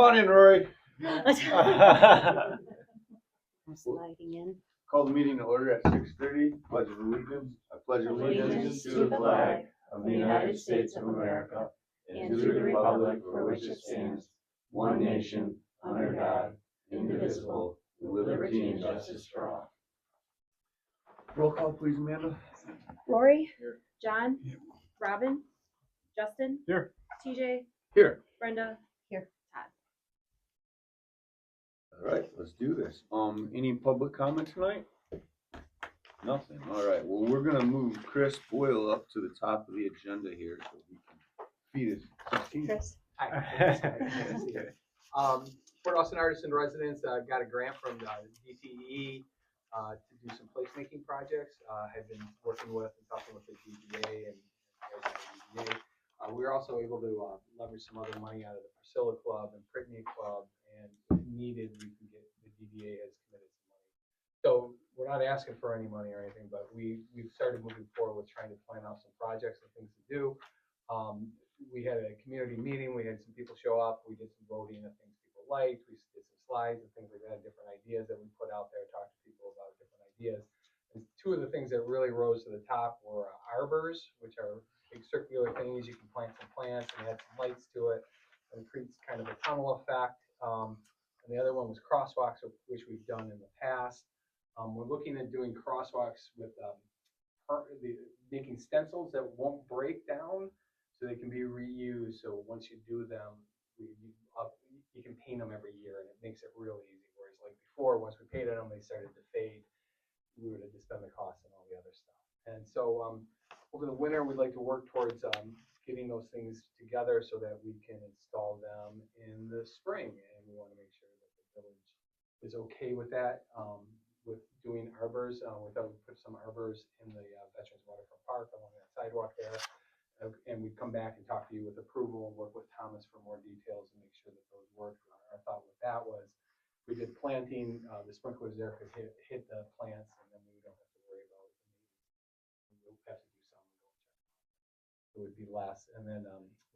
Come on in, Rory. I'm sliding in. Call the meeting to order at 6:30. Pledge of allegiance. I pledge allegiance to the flag of the United States of America and to the republic for which it stands, one nation, under God, indivisible, with liberty and justice for all. Roll call, please, Amanda. Lori? Here. John? Robin? Justin? Here. TJ? Here. Brenda? Here. Todd? All right, let's do this. Any public comment tonight? Nothing. All right. Well, we're gonna move Chris Boyle up to the top of the agenda here so we can feed his 16. Chris? Port Austin Artists in Residence got a grant from DTE to do some placemaking projects. I've been working with and talking with the DBA and the DBA. We were also able to leverage some other money out of the Priscilla Club and Brittany Club, and if needed, we can get, the DBA has committed some money. So we're not asking for any money or anything, but we've started moving forward with trying to plan out some projects and things to do. We had a community meeting, we had some people show up, we did some voting of things people liked, we did some slides and things like that, different ideas that we put out there, talked to people about different ideas. And two of the things that really rose to the top were arbors, which are big circular things, you can plant some plants and add some lights to it, and it creates kind of a tunnel effect. And the other one was crosswalks, which we've done in the past. We're looking at doing crosswalks with making stencils that won't break down, so they can be reused. So once you do them, you can paint them every year, and it makes it real easy. Whereas like before, once we painted them, they started to fade. We would have to spend the cost and all the other stuff. And so over the winter, we'd like to work towards getting those things together so that we can install them in the spring. And we want to make sure that the village is okay with that, with doing arbors. We thought we'd put some arbors in the Veterans Waterfront Park along that sidewalk there. And we'd come back and talk to you with approval and work with Thomas for more details and make sure that those work. Our thought with that was, we did planting, the sprinklers there could hit the plants, and then we don't have to worry about it. We'll have to do some, it would be less. And then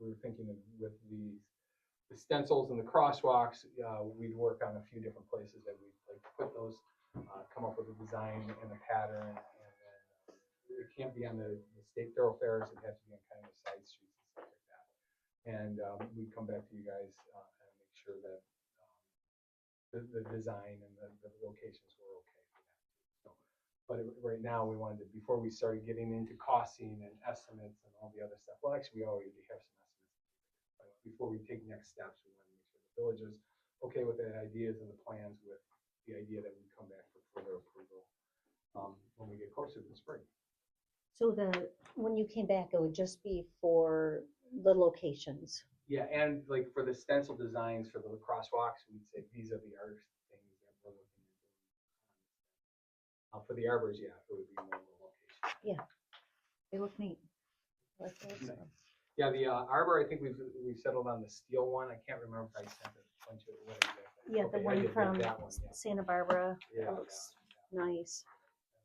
we were thinking of, with the stencils and the crosswalks, we'd work on a few different places that we'd like to put those, come up with a design and a pattern. It can't be on the state thoroughfares, it has to be on kind of the side streets and stuff like that. And we come back to you guys and make sure that the design and the locations were okay for that. So, but right now we wanted to, before we started getting into costing and estimates and all the other stuff, well, actually we already have some estimates. But before we take next steps, we want to make sure the village is okay with the ideas and the plans, with the idea that we come back for further approval when we get closer to the spring. So when you came back, it would just be for the locations. Yeah, and like for the stencil designs for the crosswalks, we'd say these are the art things that we're looking at doing. For the arbors, yeah, it would be more of a location. Yeah, they look neat. I like those. Nice. Yeah, the arbor, I think we've settled on the steel one. I can't remember if I sent a bunch of what exactly. Yeah, the Okay, I one did from that one, yeah. Santa Barbara. Yeah, It looks yeah. nice.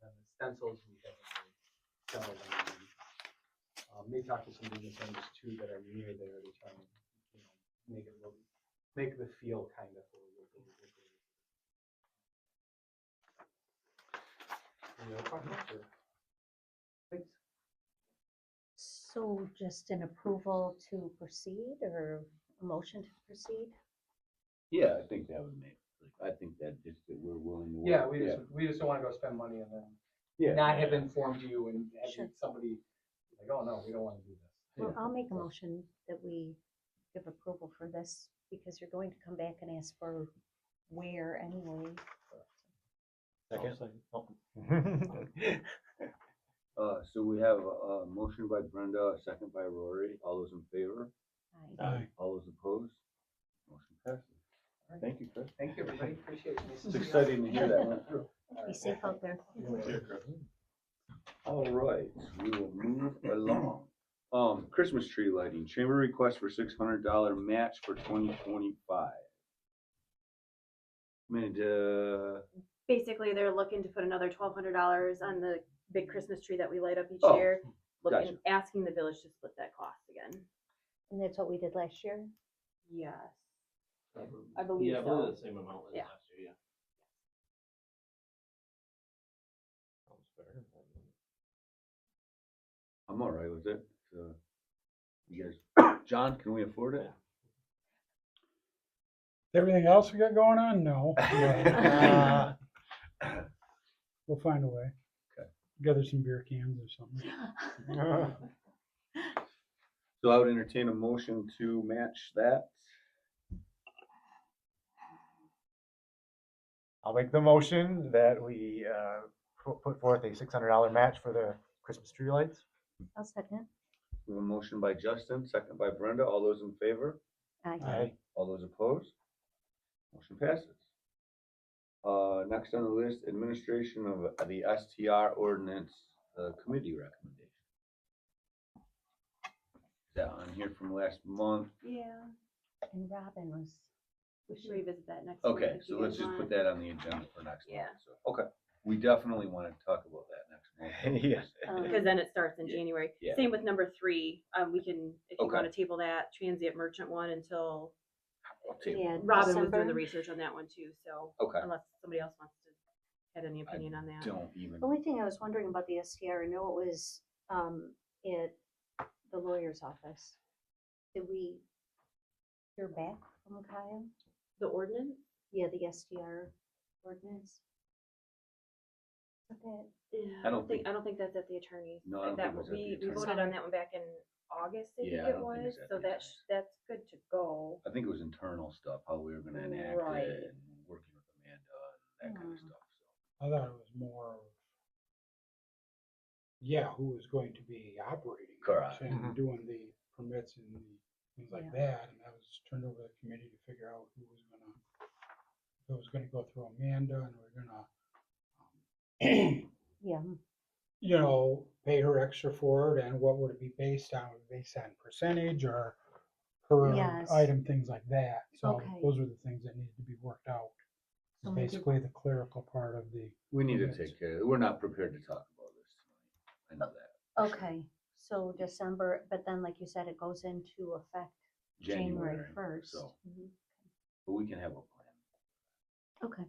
And then the stencils, we haven't really settled on. They talked to some business owners too that are near there to try and, make the feel kind of. Any other questions or things? So just an approval to proceed, or a motion to proceed? Yeah, I think that would make. I think that just that we're willing to. Yeah, work. we just don't want to go spend money and then Yeah. not have informed you and have Sure. somebody like, oh no, we don't want to do this. Well, I'll make a motion that we give approval for this, because you're going to come back and ask for where anyway. So we have a motion by Brenda, a second by Rory. All those in favor? Aye. All those opposed? Motion passes. Thank you, Chris. Thank you, everybody. Appreciate it. It's exciting to hear that one through. Be safe out there. All right, we will move along. Christmas tree lighting, chamber request for $600 match for 2025. Basically, they're looking to put another $1,200 on the big Christmas tree that we light up each Oh, year. gotcha. Asking the village to split that cost again. And that's what we did last year? Yes. I believe Yeah, I so. believe the same amount as Yeah. last year, yeah. I'm all right with it. You guys, John, can we afford it? Everything else we got going on? No. But, we'll find a way. Okay. Gather some beer cans or something. So I would entertain a motion to match that. I'll make the motion that we put forth a $600 match for the Christmas tree lights. I'll second. We have a motion by Justin, second by Brenda. All those in favor? Aye. All those opposed? Motion passes. Next on the list, administration of the STR ordinance, committee recommendation. Is that on here from last month? Yeah, And Robin was, we should revisit that next week. Okay, if so you let's guys just put want. that on the agenda for next month. Yeah. So, okay, we definitely want to talk about that next month. Yes. Because then it starts in Yeah, January. yeah. Same with number 3. We can, if you Okay. want to table that transient merchant one until I'll table yeah. it. Robin was doing December. the research on that one too. So Okay. unless somebody else wants to have any opinion on that. Don't even. The only thing I was wondering about the STR, I know it was, at the lawyer's office. Did we hear back from Kyle? The ordinance? Yeah, the STR ordinance. Okay. Yeah, I don't think- I don't think that's at the attorney's. No, I don't That think it was at the we attorney's. voted on that one back in August, I Yeah, I think it don't think was. it's at So the that's good to go. I think it was internal stuff, how we were gonna enact Right. it and working with Amanda and that kind of Hmm. stuff, I thought it was more of, yeah, who was going to be operating it Correct. and Mhm. doing the permits and the things like Yeah. that. And that was turned over to the committee to figure out who was gonna, if it was gonna go through Amanda and we're gonna, Yeah, you know, pay her extra for it, and what would it be based on? Would it be based on percentage or per Yes. item, things like that. So Okay. those are the things that need to be worked out. So maybe- Basically the clerical part of the, We need to Yes. take care of it. We're not prepared to talk about this tonight. I know that. okay, so December, but then like you said, it goes into effect January 1st. So, Mhm. but we can have a plan. Okay,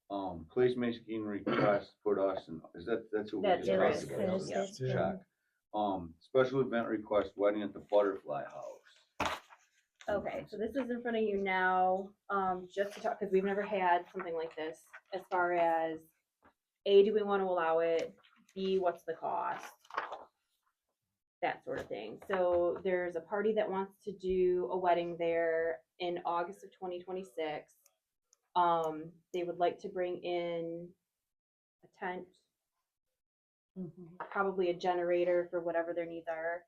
Placemaking request for us, and that's what we That's just Chris. talked about. Chris, so that's check. Special event request, wedding at the Butterfly House. Okay, so this is in front of you now, just to talk, because we've never had something like this, as far as, A, do we want to allow it? B, what's the cost? That sort of thing. So there's a party that wants to do a wedding there in August of 2026. They would like to bring in a tent, Mhm. probably a generator for whatever their needs are.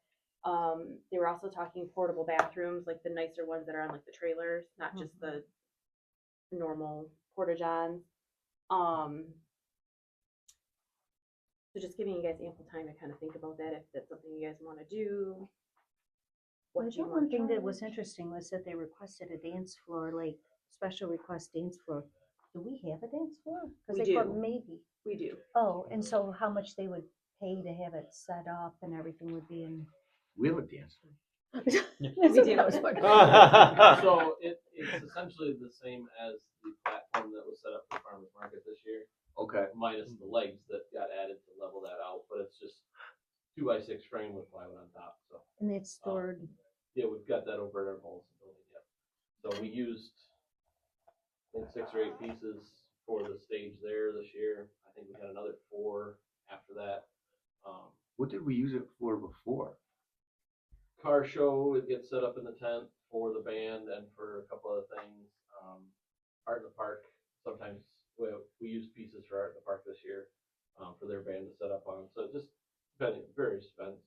They were also talking portable bathrooms, like the nicer ones that are on like the trailers, not just the normal porta-johns. So just giving you guys ample time to kind of think about that, if that's something you guys want to do. Well, What the you one want thing that was charge. interesting was that they requested a dance floor, like special request dance floor. Do we have a dance floor? Because We they put do. maybe. We do. Oh, and so how much they would pay to have it set up and everything would be in. We have a dance. That's We what do. I was wondering. So it's essentially the same as the platform that was set up for farmers market this year, Okay, minus the legs that got added to level that out, but it's just 2x6 frame with plywood on top, so. And it's stored. Yeah, we've got that over at our Bolton building, yep. So we used, I think, 6 or 8 pieces for the stage there this year. I think we had another 4 after that. what did we use it for before? Car show, it gets set up in the tent for the band and for a couple other things. Art in the Park, sometimes we use pieces for Art in the Park this year, for their band to set up on. So it just depending, varies events.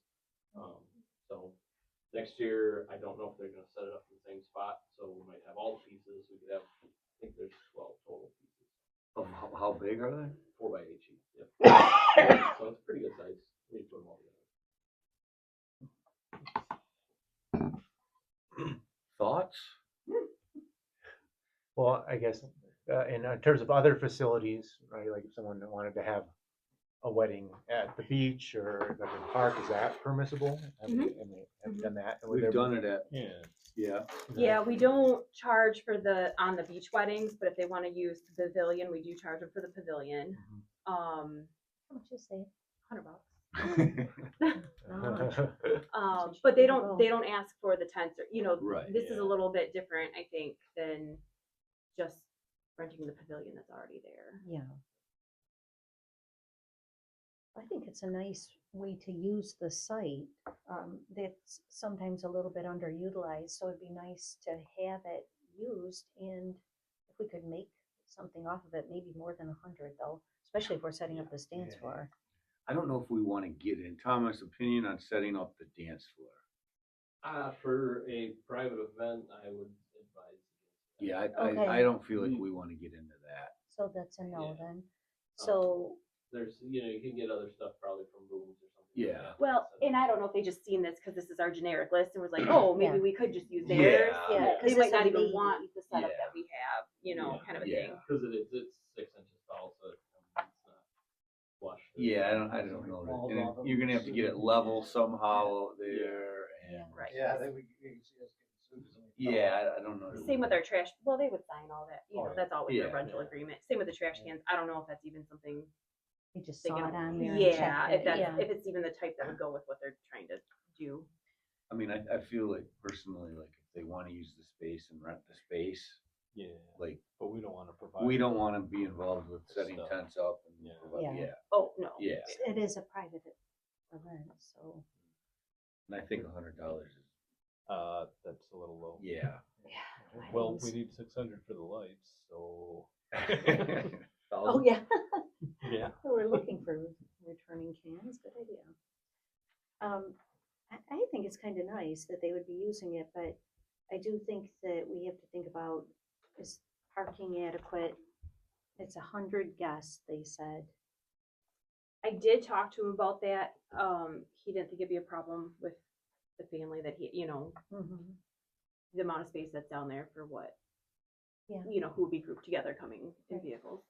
So next year, I don't know if they're gonna set it up in the same spot, so we might have all the pieces. We could have, I think there's 12 total pieces. Of how big are they? 4x8 sheets, yep. So it's pretty good size. We put them all together. Thoughts? Well, I guess in terms of other facilities, right, like if someone wanted to have a wedding at the beach or like in the park, is that permissible? Have we done that? And would We've there done be- it at, Yeah. yeah. Yeah, we don't charge for the on the beach weddings, but if they want to use the pavilion, we do charge them for the pavilion. Mhm. How much is it? $100. Not much. But they Reasonable. don't ask for the tents or, you know, Right, this is yeah. a little bit different, I think, than just renting the pavilion that's already there. Yeah. I think it's a nice way to use the site, that's sometimes a little bit underutilized, so it'd be nice to have it used, and if we could make something off of it, maybe more than 100 though, especially if we're setting up the dance Yeah. floor. I don't know if we want to get in Thomas' opinion on setting up the dance floor. For a private event, I would advise. Yeah, Okay. I don't feel like we want to get into that. So that's a no Yeah. then. So, There's, you can get other stuff probably from Booms or something. Yeah. like that. Well, and I don't know if they just seen this because this is our generic list and was like, oh, maybe Yeah. we could just use Yeah. theirs. yeah, They because might it's not a even baby. want the setup Yeah. that we have, you know, Yeah. kind of a Yeah. thing. Cause it's 6 inches tall, so it's not flush. Yeah, I don't know. Walls And off of you're gonna have to get it level somehow there, Yeah. and Right. Yeah, then we can see us getting sued. yeah, I don't know. Same with our trash. Well, they would sign all that. You know, yeah. that's all with Yeah. their rental agreement. Same with the trash cans. I don't know if that's even something You just they saw can. it on there. and Yeah, checked if it, that's yeah. if it's even the type that would go with what they're trying to do. I mean, I feel like personally, like if they want to use the space and rent the space, Yeah, like but we don't wanna provide. we don't want to be involved with setting Stuff. tents up and Yeah. Yeah. yeah, Oh no. yeah. It is a private event, so, And I think $100 is That's a little low. yeah. yeah. Well, we items. need 600 for the lights, so. Oh, yeah. Yeah. We're looking for returning cans, good idea. I think it's kind of nice that they would be using it, but I do think that we have to think about, is parking adequate? It's 100 guests, they said. I did talk to him about that. He didn't think it'd be a problem with the family that he, you know, the amount of space that's down there for what, Yeah. you know, who would be grouped together coming in Right. vehicles.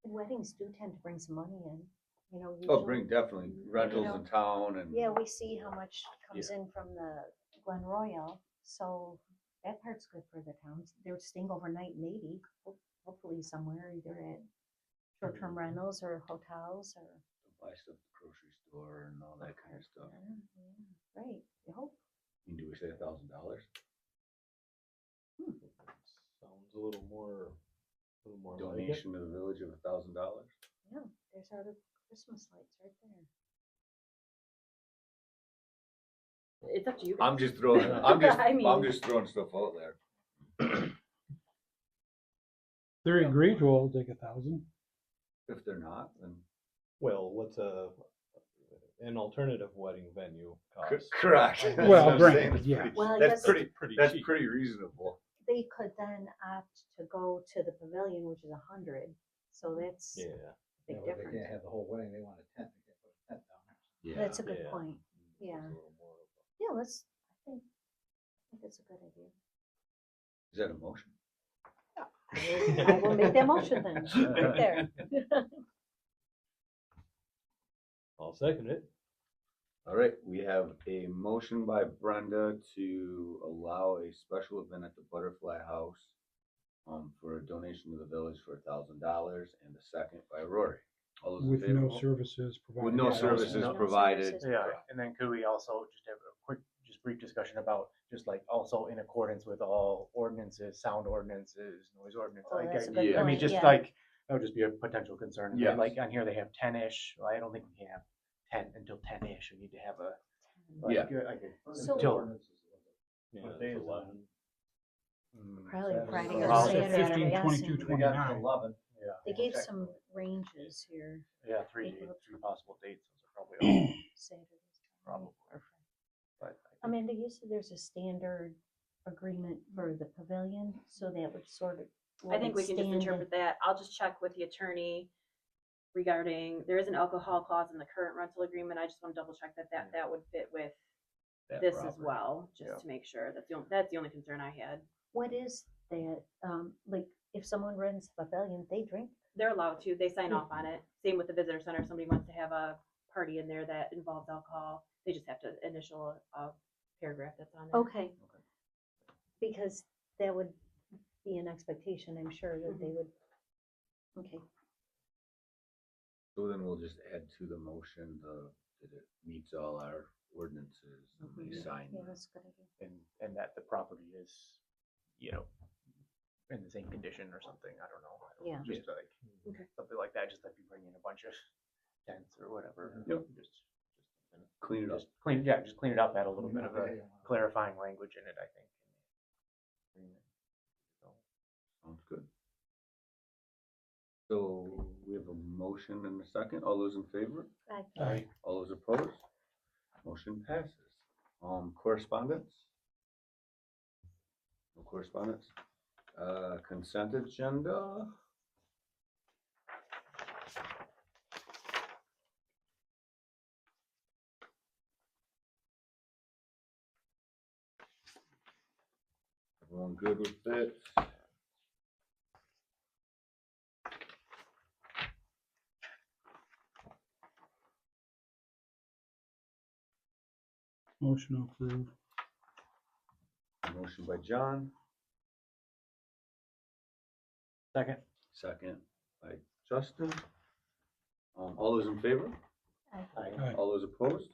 And weddings do tend to bring some money in, you know. Oh, usually. bring definitely rentals in town and Yeah, we see how much comes in from the Glen Royal, so that part's good for the towns. They're staying overnight, maybe, hopefully somewhere, either at short-term rentals or hotels or. buy stuff at the grocery store and all that kind of stuff. Yeah, right, I hope. Do we say $1,000? Sounds a little more like it. Donation to the village of $1,000? Yeah, there's our Christmas lights right there. It's up to you. I'm guys. just throwing, I mean- I'm just throwing stuff out there. They're in Grange, we'll take 1,000. If they're not, then. Well, what's an alternative wedding venue cost? Correct. That's That's Well, what I'm right, saying. It's yeah. pretty- Well, I That's guess- pretty, Pretty that's cheap. pretty reasonable. They could then opt to go to the pavilion, which is 100, so that's a Yeah. big difference. have the whole wedding, they want a tent, they can't put a tent down there. Yeah. That's a good Yeah. point, yeah. It's a little more of Yeah, I think that's a good idea. Is that a motion? I will make that motion then, right there. I'll second it. All right, we have a motion by Brenda to allow a special event at the Butterfly House for a donation to the village for $1,000, and a second by Rory. All those in With favor? no services provided. With no Yeah, services no provided. services. Yeah, and then could we also just have a quick, just brief discussion about, just like also in accordance with all ordinances, sound ordinances, noise ordinance? Oh, like, that's a good I mean, point, just yeah. like, that would just be a potential concern. Yes. Like on here, they have 10-ish, well, I don't think we can have 10 until 10-ish, we need to have a. like, Yeah. like So- until, Yeah, What it's day is 11. Probably Saturday. Friday or or Well, Saturday. 15, I'm 22, guessing. We got 29. 11. yeah, They gave some ranges here, yeah, three April possible dates, those are probably all, Saturdays. Probably. or Friday. but. I think- Amanda, you said there's a standard agreement for the pavilion, so that would sort of. I think we can just stand interpret that. I'll just check with the attorney regarding, there is an alcohol clause in the current rental agreement. I just want to double check that would fit with that this as property. well, Yeah. just to make sure. That's the only concern I had. What is that, like, if if someone rents the pavilion, they drink. They're allowed to, they sign off on it. Same with the visitor center, if somebody wants to have a party in there that involves alcohol, they just have to initial a paragraph that's on there. Okay. Because that would be an expectation, I'm sure, that they would, okay. So then we'll just add to the motion, that it meets all our ordinances, and we sign. Yeah, that's a good idea. And that the property is, you know, in the same condition or something, I don't know. Yeah. Just like, Okay. something like that, just like you bring in a bunch of tents or whatever. Yep. Just Clean it up. just clean it up, add a little bit of a clarifying language in it, I think. Sounds good. So we have a motion and a second. All those in favor? Aye. All those opposed? Motion passes. Correspondence? No correspondence. Consent agenda? Everyone good with it? Motion approved. Motion by John, Second. second by Justin. All those in favor? Aye. All those opposed?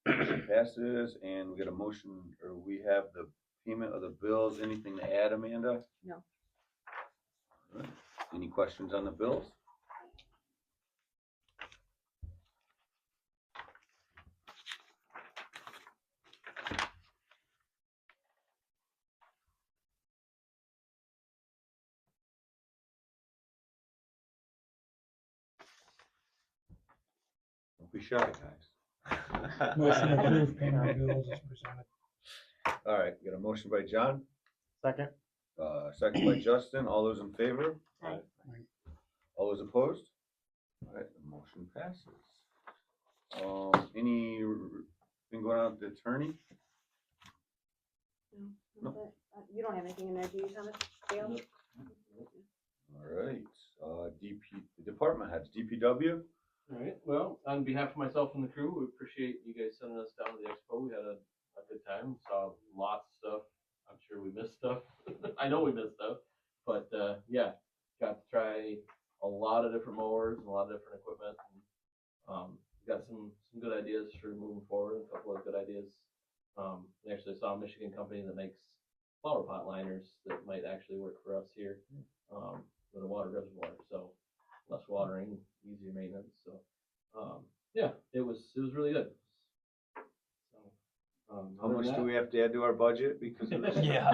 Motion passes, and we got a motion, or we have the payment of the bills. Anything to add, Amanda? No. All right. Any questions on the bills? Don't be shy, guys. Motion approved, payment of bills is presented. All right, we got a motion by John, Second. second by Justin. All those in favor? Aye. All those opposed? All right, the motion passes. Anything going on with the attorney? No, that's it. You don't have anything in there, do you, Thomas? Dale? Nope. All right, the department heads, DPW? All right, well, on behalf of myself and the crew, we appreciate you guys sending us down to the expo. We had a good time, saw lots of stuff. I'm sure we missed stuff. I know we missed stuff, but yeah, got to try a lot of different mowers and a lot of different equipment. And, got some good ideas for moving forward, a couple of good ideas. We actually saw a Michigan company that makes flower pot liners that might actually work for us here with a water reservoir. So less watering, easier maintenance. So yeah, it was really good. So, How much do we have to add to our budget because of this? Yeah.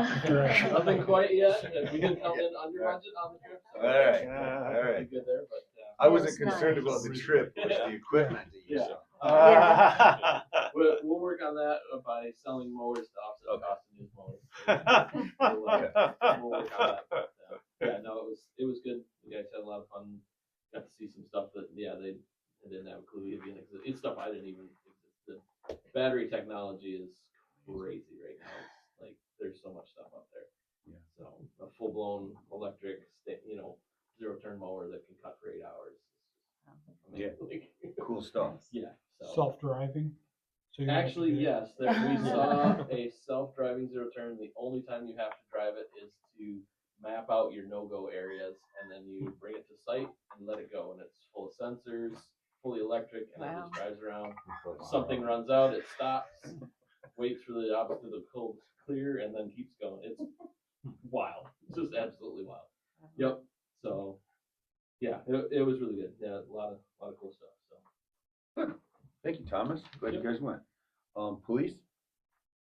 Nothing quite yet. We didn't come in under budget on the trip. So All right, we're all right. pretty good there, but I wasn't That's concerned nice. about the trip, it was the equipment that you Yeah. saw. we'll work on that by selling mowers to offset the Okay. cost of used mowers. So we'll work on that. But, yeah, no, it was good. You guys had a lot of fun. Got to see some stuff that they didn't have a clue even existed. It's stuff I didn't even exist. The battery technology is crazy right now. It's like there's so much stuff out there. Yeah. So a full blown electric, zero turn mower that can cut for 8 hours. Yeah. Amazing. Cool stuff. Yeah. So. Self-driving. So you don't have to Actually, do- yes, we saw a self-driving zero turn. The only time you have to drive it is to map out your no-go areas, and then you bring it to site and let it go. And it's full of sensors, fully electric, and it Wow. just drives around. If something runs out, it stops, waits for the opposite of the cold to clear, and then keeps going. It's wild. It's just absolutely wild. Yep. So, yeah, it was really good. Yeah, a lot of cool stuff. So. Thank you, Thomas. Glad you guys went. Police?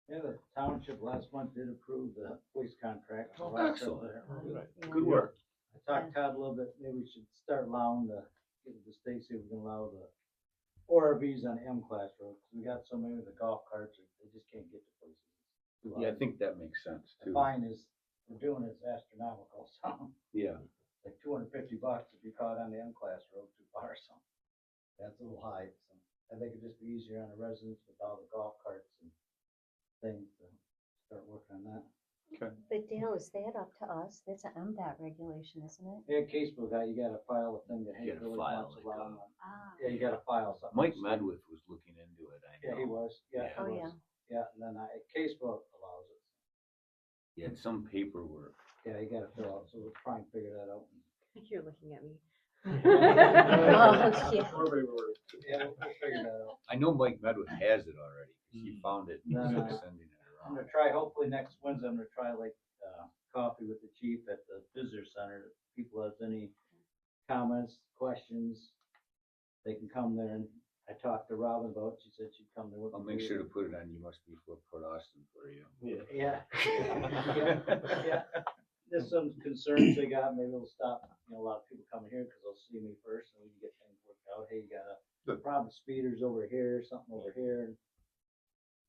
Yeah, the township last month did approve the police contract. Oh, for last excellent. year. Yeah. Good work. I talked to Todd a little bit, maybe we should start allowing give it to Stacy, we can allow the ORVs on M-class roads. We got so many of the golf carts, they just can't get to places. It's too Yeah, I hard. think that makes sense The too. fine is, we're doing is astronomical, so Yeah, like $250 if you caught on the M-class road too far, so that's a little high, so I think it'd just be easier on the residents with all the golf carts and things to start working on that. Okay. But Dale, is that up to us? That's an MDOT regulation, isn't it? Yeah, casebook, you gotta file a thing that, hey, You gotta village file wants like to allow a- them. Ah. Yeah, you gotta file something. Mike Medwith was looking into it, I Yeah, he know. was, yeah, Yeah. Oh, he yeah. was. Yeah, and then casebook allows it. He had some paperwork. Yeah, you gotta fill out, so we'll try and figure that out. You're looking at me. Oh, yeah. Yeah, we'll figure that out. I know Mike Medwith has it already, 'cause he found it and No, he's no. sending it I'm around. gonna try, hopefully next Wednesday, I'm gonna try like, coffee with the chief at the visitor center. If people have any comments, questions, they can come there, and I talked to Robin about, it. She said she'd come there with me. I'll make sure to put it on, you must be for Port Austin for you. Yeah. Yeah. There's some concerns they got, maybe they'll stop, a lot of people coming here, cause they'll see me first, and we can get things worked out, hey, you got a Good. problem, speeders over here, something over here. And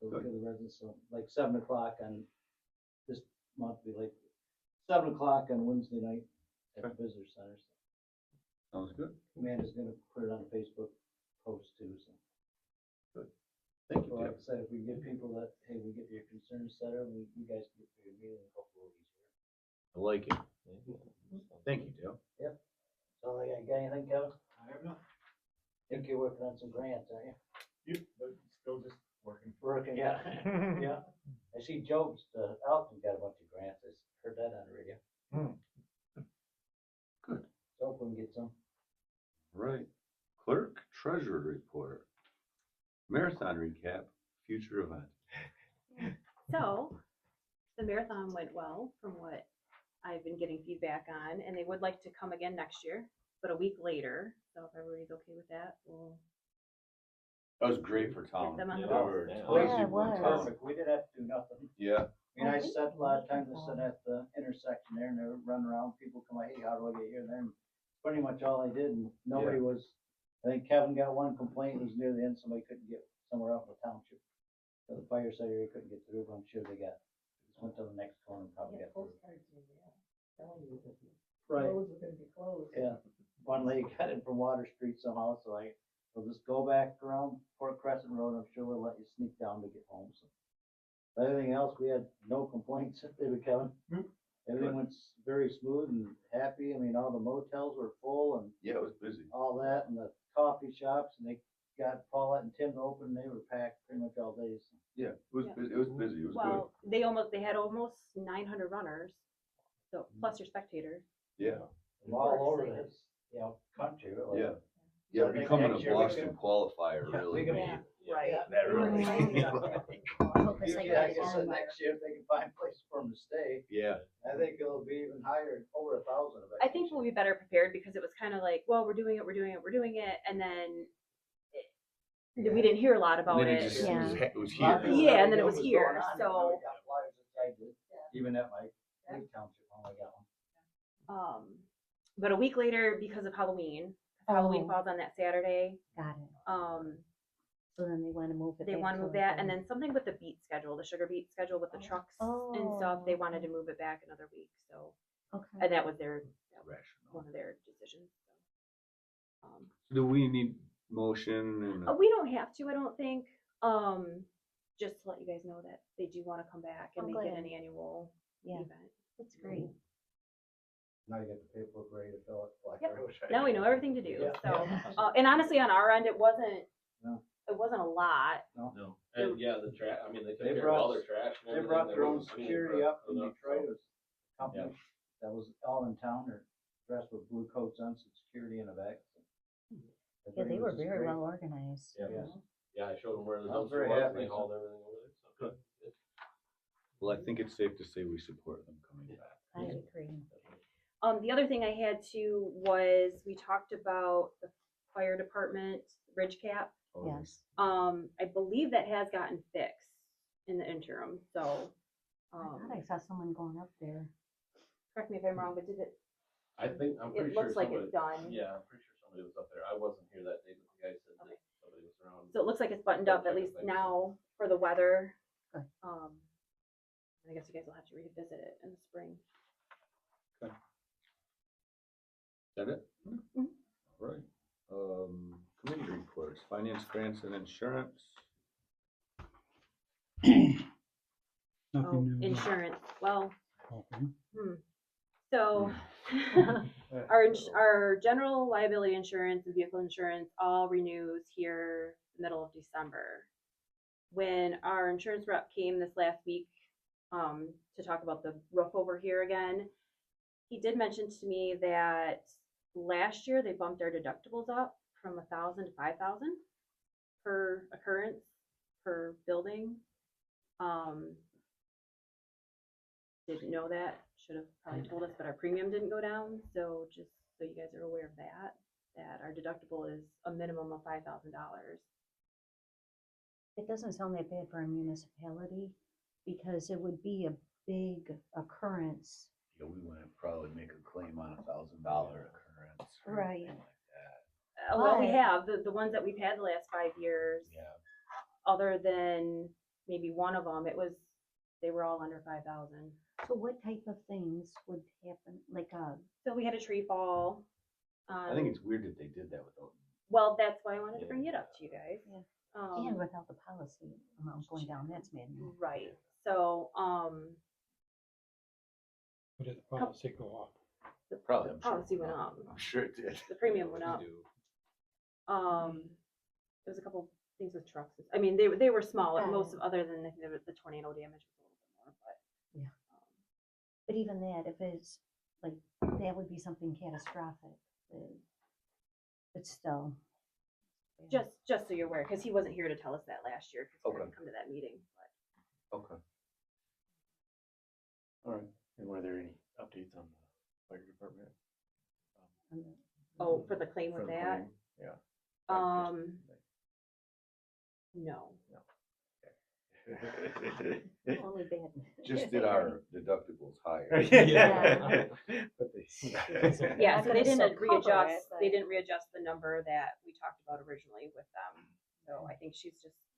so Good. to the residents, so like 7 o'clock on this month, be like 7 o'clock on Wednesday night at the visitor center. Sounds good. Amanda's gonna put it on a Facebook post too, so. Thank So you, like Dale. I said, if we get people that, hey, we get your concerns set up, you guys can get through your meeting, hopefully easier. I like it. Thank you, Dale. So like, got anything, Kevin? I have not. Think you're working on some grants, aren't you? Yep, but still just working. Working, yeah, yeah. I see Job's, Alton got a bunch of grants, I heard that on the radio. Good. So hopefully we can get some. Right. Clerk treasurer report. Marathon recap, future event. So, the marathon went well from what I've been getting feedback on, and they would like to come again next year, but a week later. So if everybody's okay with that, we'll. That was great for town. them on the There bus. were Yeah. tons Yeah, of it people in was. town. Perfect, we didn't have to do nothing. Yeah, I mean, I Oh, we sat, a lot of times I can sit call. at the intersection there and they would run around, people come, hey, how do I get here? And then pretty much all I did, and nobody was, I think Kevin got one complaint, it was near the end, somebody couldn't get somewhere out in the township. So the fire side area couldn't get through, but I'm sure they just went to the next corner and probably got through. Right. Yeah, one lady got in from Water Street somehow, so we'll just go back around Port Crescent Road, I'm sure we'll let you sneak down to get home, so. Everything else, we had no complaints, did we, Kevin? Everything went very smooth and happy, I mean, all the motels were full and yeah, it was busy. all that, and the coffee shops, and they got Paulette and Tim open, they were packed pretty much all day, so. Yeah, it was Yeah. busy, it was busy, it was good. Well, they had almost 900 runners, so plus your spectators. Yeah, All over this, country, really. yeah. So Yeah, I think becoming a next year we Boston can- qualifier Yeah, really we can- made Right. that really. I hope it's like Yeah, I that guess on next year, if they can find a place for them to stay, Yeah, I think it'll be even higher, over 1,000. I think we'll be better prepared because it was kind of like, well, we're doing it, and then we didn't hear a lot and about then it. it just, Yeah. it was A lot of here. people Yeah, never and then it knew was what here, going on, so- and we got flyers that I did, even at my big township, home, I got one. But a week later, because of Halloween, Halloween Oh. falls on that Saturday. Got it. So then they want to move it. They back want to to move like that, and a- then something with the beat schedule, the sugar beat schedule with the trucks and stuff. They wanted to move it back another week, so Okay. and that was their Rational. one of their decisions. So. Do we need motion and? We don't have to, I don't think. Just to let you guys know that they do want to come back and I'm make it glad. an annual Yeah, event. that's great. Now you got the paperwork ready to fill it. like Yep. everybody. Now we know everything to do. Yeah. So, Yeah. and honestly, on our end, it wasn't. No. It wasn't a lot. No, and yeah, the trash, I mean, they took They care of all brought- their trash and They everything. brought There their own was- I mean, security for- up for in the- Detroit, it was a company Yeah. that was all in town, they're dressed with blue coats on, some security in the back. so. Yeah, they Everybody were was just very great. well organized. Yeah. Yeah. Yeah, I showed them where the I was dumpster very was, and happy, they so- hauled everything over there, so. Good. Well, I think it's safe to say we support them coming back. I agree. The other thing I had too was we talked about the fire department ridge cap. Oh, Yes. I believe that has gotten fixed in the interim. So, I thought I saw someone going up there. correct me if I'm wrong, but did it? I think, I'm pretty It sure looks like somebody, it's done. yeah, I'm pretty sure somebody was up there. I wasn't here that day, but the guy said Okay. that somebody was around. So it looks like it's buttoned up at least now for the weather. Good. I guess you guys will have to revisit it in the spring. Is that it? Mhm. All right. Committee reports, finance, grants and insurance. Nothing new. Insurance, well, Okay. So, our general liability insurance and vehicle insurance all renews here middle of December. When our insurance rep came this last week, to talk about the roof over here again, he did mention to me that last year they bumped our deductibles up from 1,000 to 5,000 per occurrence, per building. Didn't know that, should have probably told us, but our premium didn't go down, so just so you guys are aware of that, that our deductible is a minimum of $5,000. It doesn't sound that bad for a municipality, because it would be a big occurrence. Yeah, we wouldn't probably make a claim on $1,000 occurrence. or Right. anything like that. Well, we But- have, the ones that we've had the last 5 years, Yeah. other than maybe one of them, they were all under 5,000. So what type of things would happen, like, So we had a tree fall. I think it's weird that they did that without. Well, that's why I wanted to bring it up to you guys. Yeah. Um, and without the policy amount going down, that's maddening. Right, so, What did the policy go up? Probably, the I'm sure. policy went up, I'm sure it did. the premium went up. We do. There was a couple things with trucks. I mean, they were small, Oh. most of, other than the tornado damage was a little bit more, but. But even that, if it's, like, that would be something catastrophic, it's still. yeah. Just so you're aware, because he wasn't here to tell us that last year, because he Okay. didn't come to that meeting, but. Okay. All right. And were there any updates on the fire department? Oh, for the claim For with the that? claim? Yeah. No. Only bad. Just did our deductibles higher. Yeah. But they. Yeah, Not so they gonna still didn't cover readjust, it, they but- didn't readjust the number that we talked about originally with them. So I think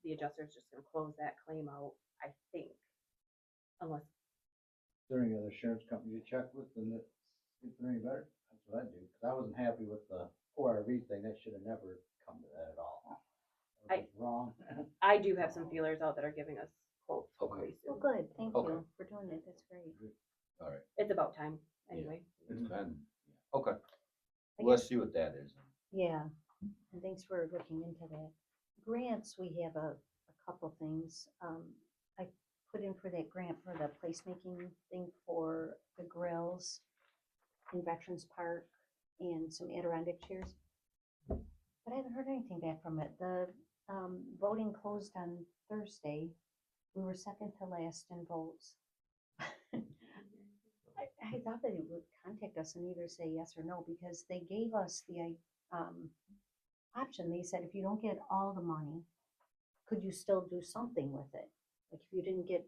the adjuster's just gonna close that claim out, I think. Unless, Is there any other insurance company you check with and it's any better? That's what I do, because I wasn't happy with the ORV thing, that should have never come to that at all. That was wrong. I do have some feelers out that are giving us quotes Okay. pretty Well, soon. good, thank Okay. you for doing it, that's great. All right, It's about time, anyway. it's been, okay. I Let's guess- see what that is. Yeah, and thanks for looking into that. Grants, we have a couple things. I put in for that grant for the placemaking thing for the grills in Veterans Park and some Adirondack chairs. But I haven't heard anything back from it. The voting closed on Thursday. We were second to last in votes. I thought that it would contact us and either say yes or no, because they gave us the option. They said, if you don't get all the money, could you still do something with it? Like if you didn't get,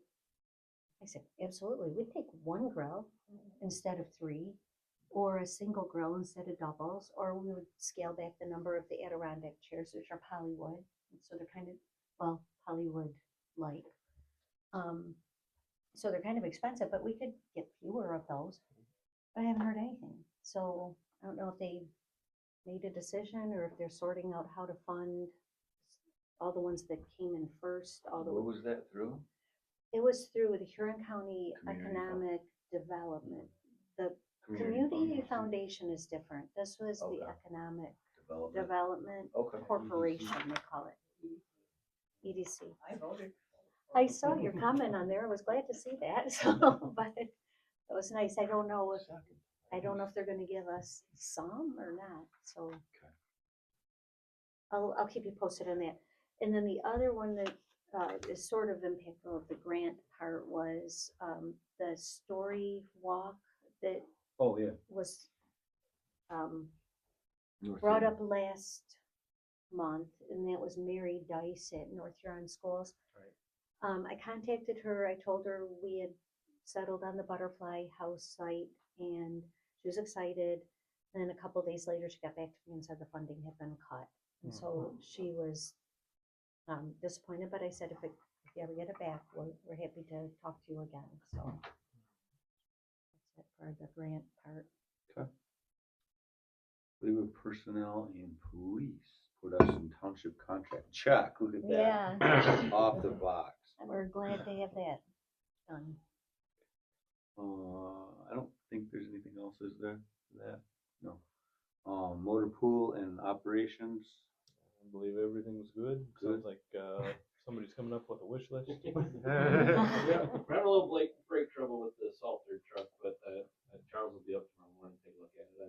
I said, absolutely, we'd take one grill instead of 3, or a single grill instead of doubles, or we would scale back the number of the Adirondack chairs, which are polywood. So they're kind of, well, Hollywood-like. So they're kind of expensive, but we could get fewer of those. But I haven't heard anything. So I don't know if they made a decision or if they're sorting out how to fund all the ones that came in first, all the What was that through? It was through the Huron County Community Economic Development. The Community Foundation is different. This was the Okay. Economic Development. Development Okay. Corporation, they call it. EDC. I voted. I saw your comment on there. I was glad to see that. So, but it was nice. I don't know if they're gonna give us some or not, so. I'll keep you posted on that. And then the other one that is sort of impactful of the grant part was the story walk that Oh, yeah. was brought up last month, and that was Mary Dice at North Huron Schools. I contacted her. I told her we had settled on the Butterfly House site, and she was excited. And then a couple days later, she got back to me and said the funding had been cut. And so she was disappointed, but I said, if you ever get it back, we're happy to talk to you again. So that's it for the grant part. Labor personnel and police put us in township contract. Check, look at that. Yeah. Off the box. And we're glad to have that done. I don't think there's anything else, is there, for that? No. Motor pool and operations, I believe everything's good. Good. Sounds like, somebody's coming up with a wish list. Yeah, we're having a little brake trouble with the Salter truck, but, Charles will be up tomorrow morning to take a look at it. I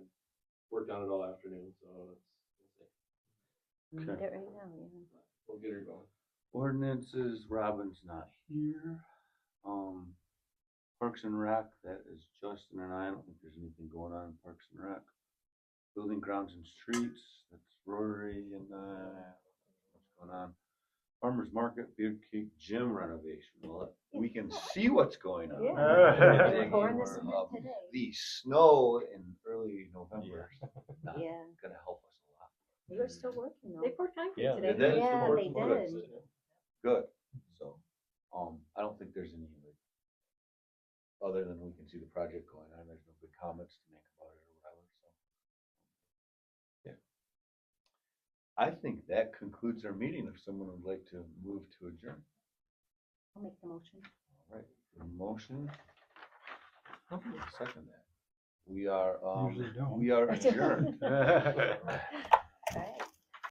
worked on it all afternoon, so we'll see. Need Okay. it right now, yeah. We'll get her going. ordinances, Robin's not here. Parks and Rec, that is Justin and I don't think there's anything going on in Parks and Rec. Building grounds and streets, that's Rory and what's going on. Farmers Market, Beer Creek Gym renovation, well, we can see what's going on. Yeah. Digging Pouring the more cement of today. The snow in early November is not Yeah, gonna help us a lot. they were still working though. They poured concrete Yeah, today. they did. Yeah, Support they some did. Good, so, I don't think there's any, like, other than we can see the project going on, there's no big comments to make about it or whatever, so. Yeah. I think that concludes our meeting, if someone would like to move to adjourn. I'll make the motion. All right, the motion. Second that. We are, Usually don't. we are adjourned.